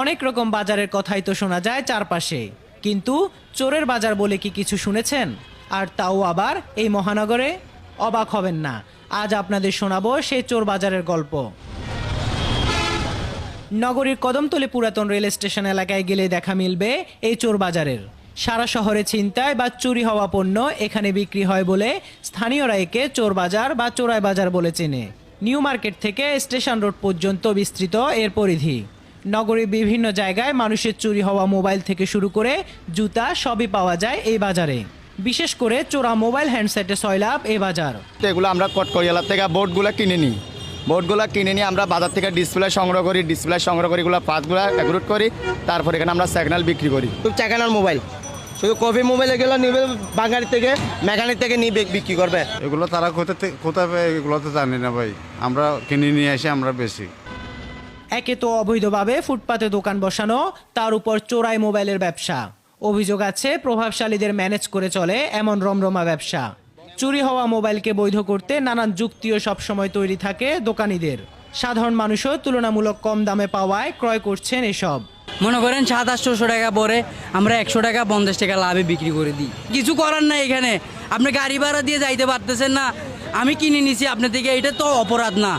অনেক রকম বাজারের কথাই তো শোনা যায় চারপাশে, কিন্তু চোরের বাজার বলে কি কিছু শুনেছেন? আর তাও আবার এই মহানগরে? অবাক হবেন না, আজ আপনাদের শোনাবো সেই চোর বাজারের গল্প। নগরীর কদমতলী পুরাতন রেল স্টেশন এলাকায় গেলে দেখা মিলবে এই চোর বাজারের। সারা শহরে ছিনতাই বা চুরি হওয়া পণ্য এখানে বিক্রি হয় বলে স্থানীয়রা একে চোর বাজার বা চোরাই বাজার বলে চেনে। নিউ মার্কেট থেকে স্টেশন রোড পর্যন্ত বিস্তৃত এর পরিধি। নগরীর বিভিন্ন জায়গায় মানুষের চুরি হওয়া মোবাইল থেকে শুরু করে জুতা সবই পাওয়া যায় এই বাজারে। বিশেষ করে চোরা মোবাইল হ্যান্ডসেটে সয়লাভ এই বাজার। এগুলো আমরা কটকরিয়ালা থেকে বোর্ডগুলো কিনে নিই। বোর্ডগুলো কিনে নিয়ে আমরা বাজার থেকে ডিসপ্লে সংগ্রহ করি, এগুলো পাঁচগুলো একরুট করি, তারপর এখানে আমরা সিগন্যাল বিক্রি করি। খুব চাকানার মোবাইল, শুধু কপি মোবাইল এগুলো নিবে বাঙালি থেকে, মেকানিক থেকে নিয়ে বিক্রি করবে। এগুলো তারা কোথায় পায় এগুলো তো জানি না ভাই, আমরা কিনে নিয়ে এসে আমরা বেশি। একে তো অবৈধভাবে ফুটপাতে দোকান বসানো, তার উপর চোরাই মোবাইলের ব্যবসা। অভিযোগ আছে প্রভাবশালীদের ম্যানেজ করে চলে এমন রমরমা ব্যবসা। চুরি হওয়া মোবাইলকে বৈধ করতে নানান যুক্তিও সবসময় তৈরি থাকে দোকানীদের। সাধারণ মানুষও তুলনামূলক কম দামে পাওয়ায় ক্রয় করছেন এসব। মনে করেন 700-800 টাকা পরে আমরা 100 টাকা 50 টাকা লাভে বিক্রি করে দিই। কিছু করার নাই এখানে, আপনি গাড়ি ভাড়া দিয়ে যাইতে পারতেছেন না, আমি কিনে নিছি আপনার থেকে, এটা তো অপরাধ না।